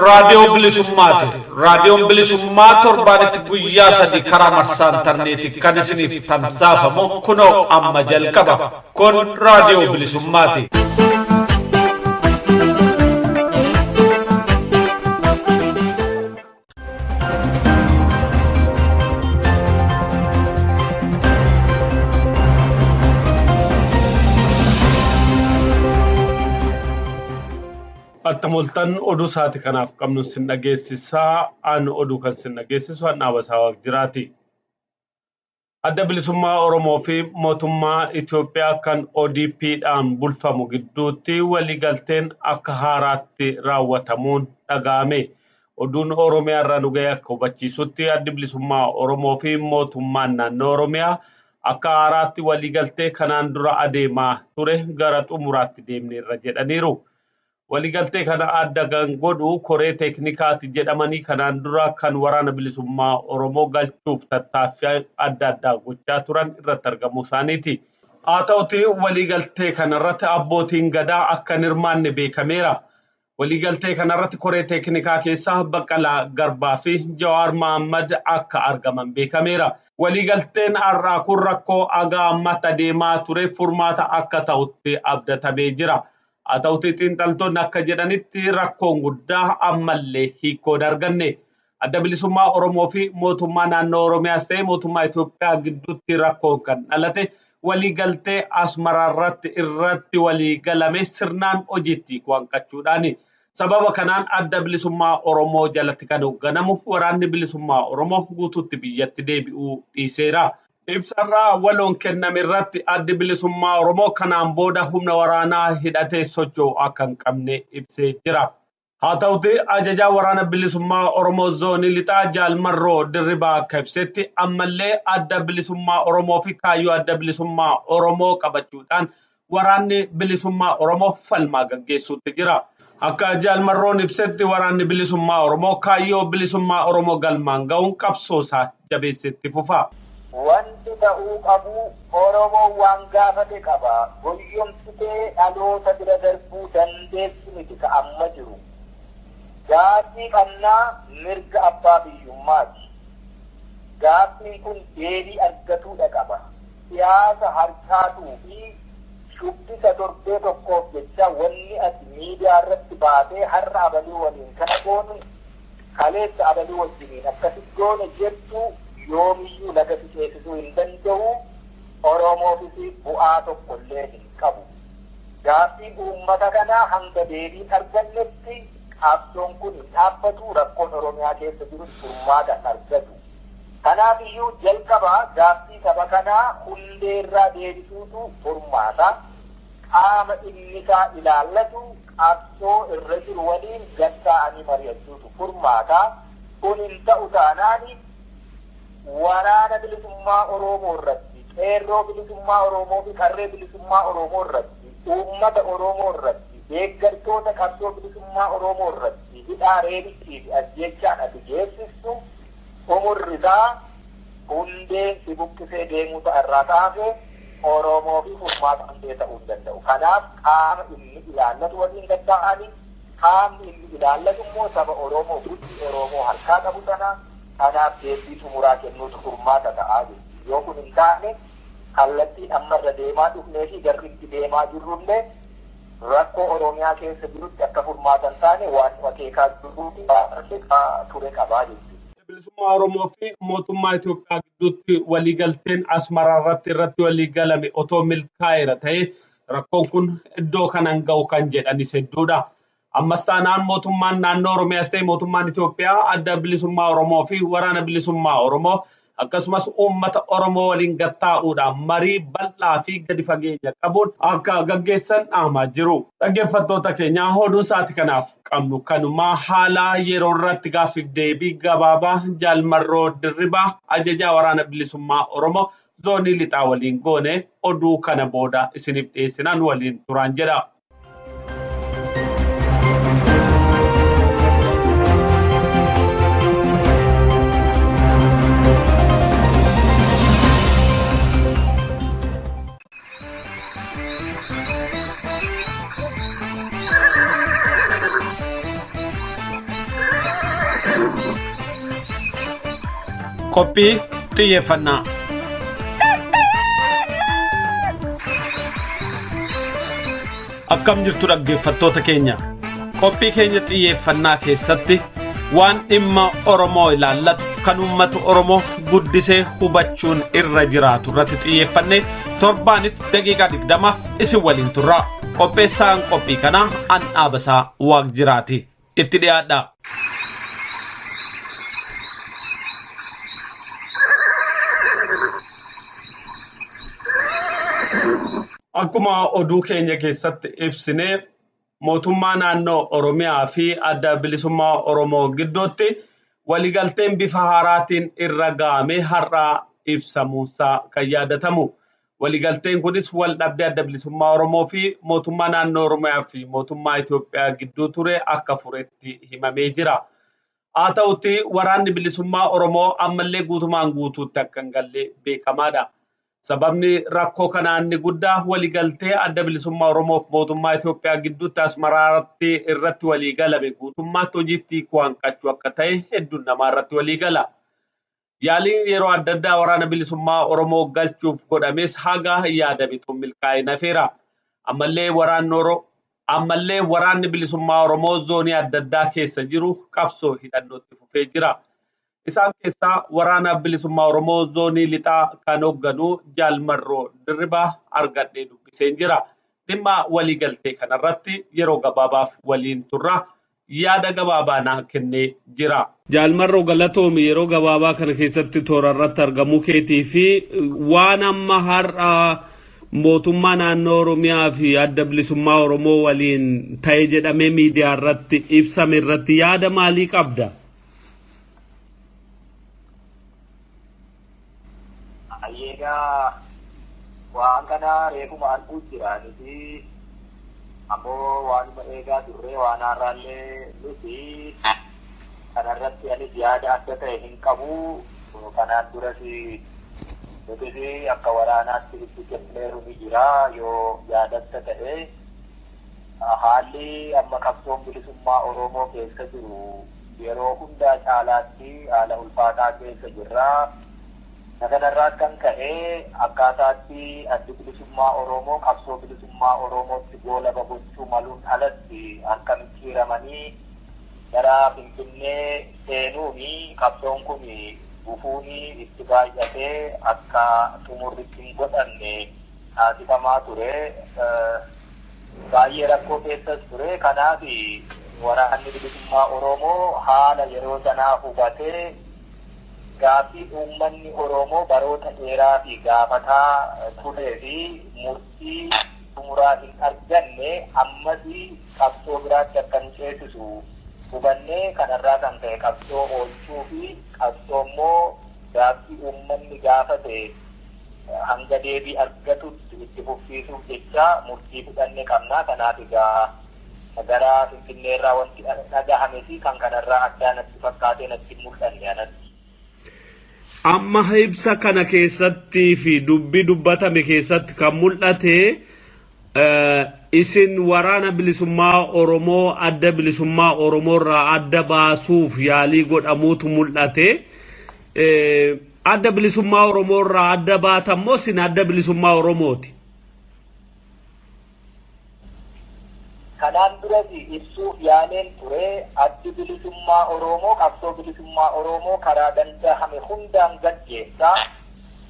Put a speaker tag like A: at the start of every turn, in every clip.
A: raadiyoo bilisummaati. Raadiyoon bilisummaa torbaanitti guyyaa sadii karaa marsaa intarneetii kan isiniif tamsaafamu kunoo amma jalqaba. Kun raadiyoo bilisummaati.
B: Attamoltan oduu saati kanaaf qabnu sin dhageessisaa aan oduu kan sin dhageessisu hannaawwasaa waq jiraati. Adda bilisummaa Oromoo fi mootummaa Itoophiyaa kan ODP'dhaan bulfamu gidduutti waliigalteen akka haaraatti raawwatamuun dhaga'ame. Oduun Oromiyaa irraa nu ga'e akka hubachiisutti addi bilisummaa Oromoo fi mootummaan naannoo Oromiyaa akka haaraatti waliigaltee kanaan dura adeemaa ture gara xumuraatti deemneerra jedhaniiru. Waliigaltee kana adda kan godhu koree teeknikaati jedhamanii kanaan dura kan waraana bilisummaa Oromoo galchuuf tattaaffii adda addaa gochaa turan irratti argamuu isaaniiti. Haa ta'uti waliigaltee kanarratti abbootiin gadaa akka hin hirmaanne beekameera. Waliigaltee kanarratti koree teeknikaa keessaa Baqqalaa Garbaa fi Jawaar Mahammad akka argaman beekameera. Waliigalteen har'aa kun rakkoo haga ammaatti adeemaa ture furmaata akka ta'utti abdatamee jira. Haa ta'uti xiinxaltoonni akka jedhanitti rakkoon guddaa ammallee hiikoo arganne. Adda bilisummaa Oromoo fi mootummaa naannoo Oromiyaas ta'e mootummaa Itoophiyaa gidduutti rakkoon kan dhalate waliigaltee Asmaraa irratti waliigalame sirnaan hojiitti waanqachuudhaani. Sababa kanaan adda bilisummaa Oromoo jalatti kan hoogganamu waraanni bilisummaa Oromoo guutuutti biyyatti deebi'uu dhiiseera. Ibsarraa waloon kenname irratti addi bilisummaa Oromoo kanaan booda humna waraanaa hidhatee socho'u akka hin qabne ibsee jira. Haa ta'uti ajajaa waraana bilisummaa Oromoo zoonii lixaa Jaalmarroo Dirribaa akka ibsetti ammallee adda bilisummaa Oromoo fi kaayyoo adda bilisummaa Oromoo qabachuudhaan waraanni bilisummaa Oromoo falmaa gaggeessuutti jira. Akka Jaalmarroon ibsetti waraanni bilisummaa Oromoo kaayyoo bilisummaa Oromoo galmaan ga'uun qabsoosaa jabeessetti fufa.
C: Wanti ta'uu qabu Oromoo waan gaafate qaba. Goyyomsitee dhaloota bira darbuu dandeessu miti ka amma jiru. Gaaffii qabnaa mirga abbaa biyyummaati. Gaaffiin kun deebii argatuudha qaba. Siyaasa harkaatuu fi shubbisa torbee tokkoof jecha wanni ati miidiyaa irratti baatee har'a abaluu waliin kana goonu kaleessa abaluu wajjiniin akkasitti goone jettu yoomiyyuu lagatti ceesisuu hin danda'u. Oromoofis bu'aa tokkollee hin qabu. Gaaffiin uummata kanaa hanga deebiin argannetti qabsoon kun hin dhaabbatu. Rakkoon Oromiyaa keessa jirus furmaata argatu. Kanaafiyyuu jalqabaa gaaffii saba kanaa hundeerraa deebisuutu furmaata. Qaama dhimmisaa ilaallatu qabsoo irra jiru waliin gatta'anii mari'achuutu furmaata. Kun hin ta'u taanaani waraana bilisummaa Oromoo irratti, qeerroo bilisummaa Oromoo fi qarree bilisummaa Oromoo irratti, uummata Oromoo irratti, deeggartoota qabsoo bilisummaa Oromoo irratti hidhaa reebicii fi ajjechaan ati geessistu umurrisaa hundee si buqqisee deemuu irraa taate Oromoo fi furmaata hundee ta'uu hin danda'u. Kanaaf qaama inni ilaallatu waliin gatta'anii qaamni inni ilaallatu immoo saba Oromoo guddi Oromoo harkaa qabu sana kanaaf deebii xumuraa kennuutu furmaata ta'aa jiru. Yoo kun hin taane kallattiin ammarra deemaa dhufnee fi garri itti deemaa jirrullee rakkoo Oromiyaa keessa jirutti akka furmaata hin taane waan akeekaa jiruuti ture qabaa jechuudha.
B: Bilisummaa Oromoo fi mootummaa Itoophiyaa gidduutti waliigalteen Asmaraa irratti waliigalame otoo milkaa'eera ta'e rakkoon kun iddoo kanaan ga'u kan jedhanis hedduudha. Ammas taanaan mootummaan naannoo Oromiyaas ta'e mootummaan Itoophiyaa adda bilisummaa Oromoo fi waraana bilisummaa Oromoo akkasumas uummata Oromoo waliin gattaa'uudhaan marii bal'aa fi gadi fageenya qabuun akka gaggeessan dhaamaa jiru. Dhaggeeffattoota keenya oduu sa'aatii kanaaf qabnu kanumaa haala yeroo irratti gaaffiif deebii gabaabaa Jaalmarroo Dirribaa ajajaa waraana bilisummaa Oromoo zoonii lixaa waliin goone oduu kana booda isiniif dhiyeessinaan waliin turaan jedha. qophii xiyyeeffannaa. Akkam jirtu dhaggeeffattoota keenya. Qophii keenya xiyyeeffannaa keessatti waan dhimma Oromoo ilaallatu kan uummata Oromoo guddisee hubachuun irra jiraatu irratti xiyyeeffannee torbaanitti daqiiqaa 20 isin waliin turra. Qopheessaan qophii kanaa an Dhaabasaa Waaqjiraati. Itti dhiyaadha. Akkuma oduu keenya keessatti ibsine mootummaa naannoo Oromiyaa fi adda bilisummaa Oromoo gidduutti waliigalteen bifa haaraatiin irra ga'amee har'a ibsamuusaa kan yaadatamu. Waliigalteen kunis wal dhabdee adda bilisummaa Oromoo fi mootummaa naannoo Oromiyaa fi mootummaa Itoophiyaa gidduu ture akka furetti himamee jira. Haa ta'utti waraanni bilisummaa Oromoo ammallee guutumaan guutuutti akka hin galle beekamaadha. Sababni rakkoo kanaa inni guddaa waliigaltee adda bilisummaa Oromoo fi mootummaa Itoophiyaa gidduutti Asmaraatti irratti waliigalame guutummaatti hojiitti hanqachuu akka ta'e hedduun namaa irratti waliigala. Yaaliin yeroo adda addaa waraana bilisummaa Oromoo galchuuf godhames haga yaadamitu milkaa'ina hafeera. Ammallee waraanni bilisummaa Oromoo zoonii adda addaa keessa jiru qabsoo hidhannootti fufee jira. Isaan keessaa waraana bilisummaa Oromoo zoonii lixaa kan hoogganu Jaalmarroo Dirribaa argadhee dubbiseen jira. Dhimma waliigaltee kanarratti yeroo gabaabaaf waliin turra yaada gabaabaa naa kennee jira. Jaalmarroo galatoomi yeroo gabaabaa kana keessatti toora irratti argamuu keetii fi waan amma har'a mootummaa naannoo Oromiyaa fi adda bilisummaa Oromoo waliin ta'e jedhamee miidiyaa irratti ibsame irratti yaada maalii qabda?
C: Ayyeegaa waan kana reefuma arguu jiraaniti ammoo waanuma eegaa turree waan haaraallee nuti kanarratti anis yaada adda ta'e hin qabu. Kanaan duras nuti akka waraanaatti itti kenneeru ni jira yoo yaadatta ta'e haalli amma qabsoon bilisummaa Oromoo keessa jiru yeroo hundaa caalaatti haala ulfaataa keessa jirra. Naganarraa kan ka'e akkaataatti addi bilisummaa Oromoo qabsoo bilisummaa Oromootti goolaba gochuu maluun alatti harka micciiramanii gara Finfinnee seenuuni qabsoon kun gufuuni itti baay'atee akka xumurritti hin godhanne taasifamaa ture. Baay'ee rakkoo keessas ture. Kanaaf waraanni bilisummaa Oromoo haala yeroo sanaa hubatee gaaffii uummanni Oromoo baroota dheeraa fi gaafataa turee fi murtii xumuraa hin arganne ammas qabsoo biraatti akka nu ceesisu hubannee kanarraa kan ta'e qabsoo oolchuu fi qabsoo immoo gaaffii uummanni gaafate hanga deebii argatutti itti fufsiisuuf jecha murtii fudhanne qabna. Kanaaf egaa gara Finfinneerraa wanti dhagahame fi kan kanarraa addaa natti fakkaatee natti mul'anne anatti.
B: Amma ibsa kana keessatti fi dubbii dubbatame keessatti kan mul'ate isin waraana bilisummaa Oromoo adda bilisummaa Oromoo irraa adda baasuuf yaalii godhamuutu mul'ate. Adda bilisummaa Oromoo irraa adda baatammoo isin adda bilisummaa Oromooti.
C: Kanaan duras ibsuuf yaaleen ture addi bilisummaa Oromoo qabsoo bilisummaa Oromoo karaa danda'ame hundaan gaggeessaa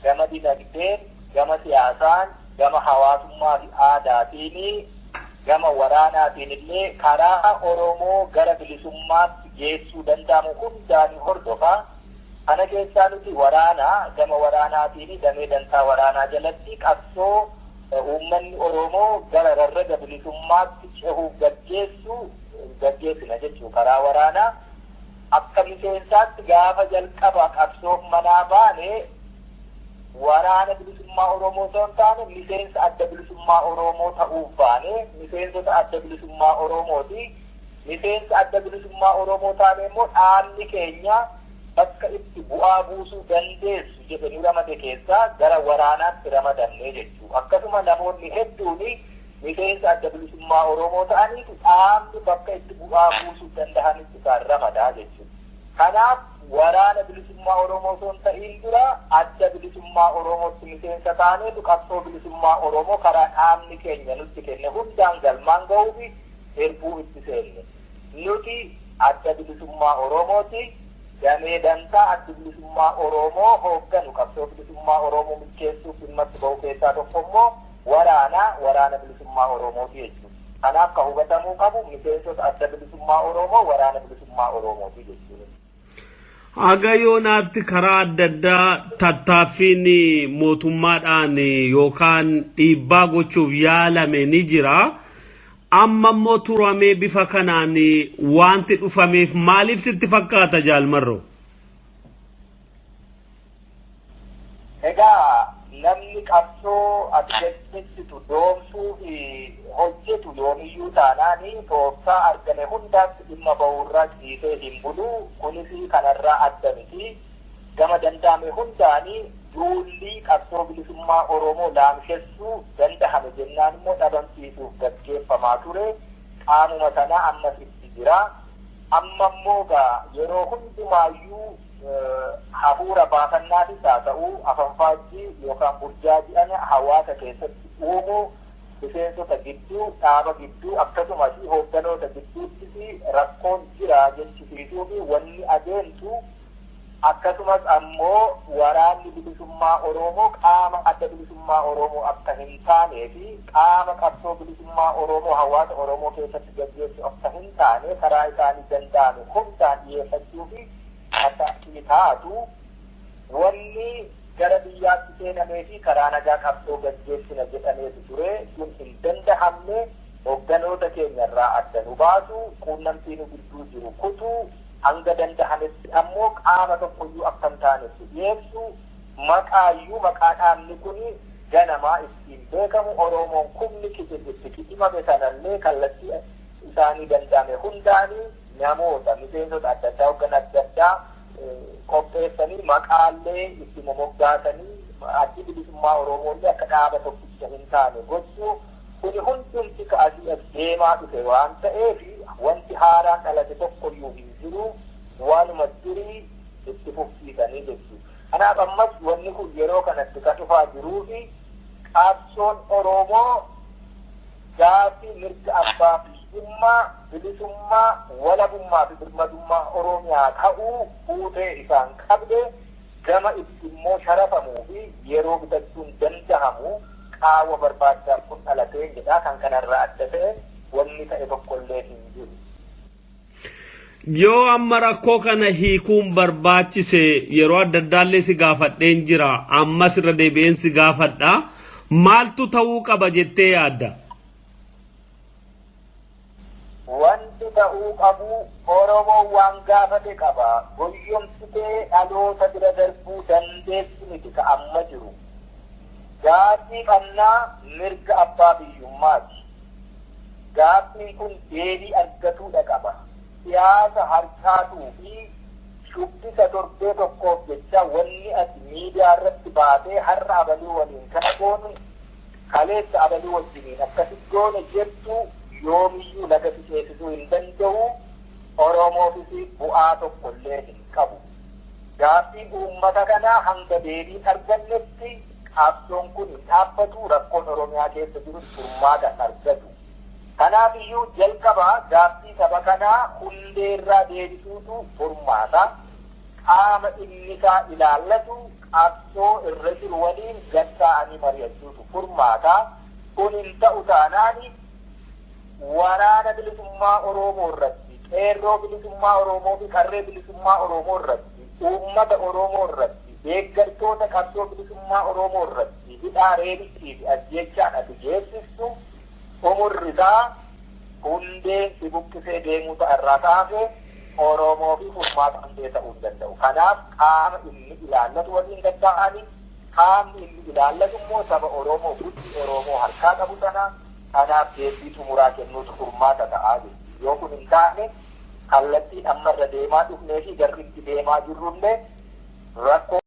C: gama dinagdeen, gama siyaasaan, gama hawaasummaa fi aadaatiin, gama waraanaatiin illee karaa Oromoo gara bilisummaatti geessuu danda'amu hundaan hordofa. Kana keessaa nuti waraana gama waraanaatiin damee dantaa waraanaa jalatti qabsoo uummanni Oromoo gara rarraga bilisummaatti cehuuf gaggeessina jechuu karaa waraanaa akka miseensaatti gaafa jalqaba qabsoof manaa baane waraana bilisummaa Oromoo osoo hin taane miseensa adda bilisummaa Oromoo ta'uuf baane miseensota adda bilisummaa Oromooti. Miseensa adda bilisummaa Oromoo taane immoo dhaabni keenya bakka itti bu'aa buusuu dandeessu jedhanii ramade keessaa gara waraanaatti ramadamne jechuudha. Akkasuma namoonni hedduun miseensa adda bilisummaa Oromoo ta'anii dhaabni bakka itti bu'aa buusuu danda'anitti isaan ramadaa jechuudha. Kanaaf waraana bilisummaa bilisummaa Oromoo osoo hin ta'in dura adda bilisummaa Oromootti miseensa taaneetu qabsoo bilisummaa Oromoo karaa dhaabni keenya nutti kenne hundaan galmaan ga'uu fi erbuu itti seenne. Nuti adda bilisummaa Oromooti damee dantaa adda bilisummaa Oromoo hoogganu qabsoo bilisummaa Oromoo milkeessuuf dhimmatti ba'u keessaa tokko immoo waraana bilisummaa Oromooti jechuudha. Kanaaf akka hubatamuu qabu miseensota adda bilisummaa Oromoo waraana bilisummaa Oromooti jechuudha.
B: Haga yoonaatti karaa adda addaa tattaaffiin mootummaadhaan yookaan dhiibbaa gochuuf yaalame ni jira. Amma immoo turamee bifa kanaan wanti dhufameef maaliif sitti fakkaata Jaalmarroo?
C: Egaa namni qabsoo adeemsisu doomsuu fi hojjetu yoomiyyuu taanaanii tooftaa argame hundaatti dhimma ba'uurraa dhiisee hin bulu. Kunis kanarraa adda miti. Gama danda'ame hundaanii duulli qabsoo bilisummaa Oromoo laamshessuu dandahame jennaan immoo dhabamsiisuuf gaggeeffamaa ture. Qaamuma sanaa ammas itti jira. Amma immoo yeroo hundumaayyuu hafuura baafannaatis haa ta'uu afanfaajjii yookaan burjaajii hawaasa keessatti uumuu miseensota gidduu dhaaba gidduu akkasumas hoogganoota gidduutti rakkoon jira jechisiisuu fi wanni adeemtu akkasumas ammoo waraanni bilisummaa Oromoo qaama adda bilisummaa Oromoo akka hin taanee fi qaama qabsoo bilisummaa Oromoo hawaasa Oromoo keessatti gaggeessu akka hin taane karaa isaanii danda'ame hundaan dhiyeeffachuu fi akka taatu wanni gara biyyaatti seenamee fi karaa nagaa qabsoo gaggeessina jedhameetu ture. Kun hin dandahamne hoogganoota keenyarraa adda nu baasu quunnamtii nu gidduu jiru kutuu hanga dandahametti ammoo qaama tokkoyyuu akka hin taanetti dhiyeessu maqaa dhaabni kun ganamaa ittiin beekamu Oromoon kumni itti kitimame sanallee kallattii isaanii danda'ame hundaanii namoota miseensota adda addaa hoogganaa adda addaa qopheessanii maqaallee itti moggaasanii addi bilisummaa Oromoollee akka dhaaba tokkicha hin taane gochuu kuni hundumti ka'asii deemaa dhufe waan ta'eef wanti haaraan dhalate tokkoyyuu hin jiru waanuma durii itti fufsiisanii jechuudha. Kanaaf ammas wanni kun yeroo kanatti kan dhufaa jiruu fi qabsoon Oromoo gaaffii mirga abbaa bilisummaa walabummaa fi birmadummaa Oromiyaa ta'uu fuutee isaan qabde gama itti immoo sharafamuu fi yeroo bitachuun dandahamu qaawwa barbaachisaa kun dhalatee jedha. Kan kanarraa adda ta'e wanni ta'e tokkollee hin jiru.
B: Yoo amma rakkoo kana hiikuun barbaachise yeroo adda addaallee si gaafadheen jira ammas irra deebi'een si gaafadha. Maaltu ta'uu qaba jettee yaadda?
C: Wanti ta'uu qabu Oromoon waan gaafate qaba. Goyyomsitee dhaloota bira darbuu dandeessu miti ka amma jiru. Gaaffii qabnaa mirga abbaa biyyummaati. Gaaffiin kun deebii argatuudha qaba. Siyaasa harkaatuu fi shubbisa torbee tokkoof jecha wanni ati miidiyaa irratti baatee har'a abaluu waliin kana goonu kaleessa abaluu wajjiniin akkasitti goone jettu yoomiyyuu lagatti ceesisuu hin danda'u. Oromoofis bu'aa tokkollee hin qabu. Gaaffiin uummata kanaa hanga deebiin argannetti qabsoon kun hin dhaabbatu. Rakkoon Oromiyaa keessa jirus furmaata argatu. Kanaaf iyyuu jalqabaa gaaffii saba kanaa hundeerraa deebisuutu furmaata. Qaama inni isaa ilaallatu qabsoo irra jiru waliin gatta'anii mari'achuutu furmaata. Kun hin ta'u taanaani waraana bilisummaa Oromoo irratti, qeerroo bilisummaa Oromoo fi qarree bilisummaa Oromoo irratti, uummata Oromoo irratti, deeggartoota qabsoo bilisummaa Oromoo irratti hidhaa reebicii fi ajjeechaan ati geessistu umurrisaa hundee si buqqisee deemuu irraa taate Oromoo fi furmaata hundee ta'uu danda'u. Kanaaf qaama inni ilaallatu waliin gatta'anii qaamni inni ilaallatu immoo saba Oromoo guddi Oromoo harkaa qabu sana kanaaf deebii xumuraa kennuutu furmaata ta'aa jiru. Yoo kun hin taane kallattiin ammarra deemaa dhufnee fi garri itti deemaa jirrullee rakkoo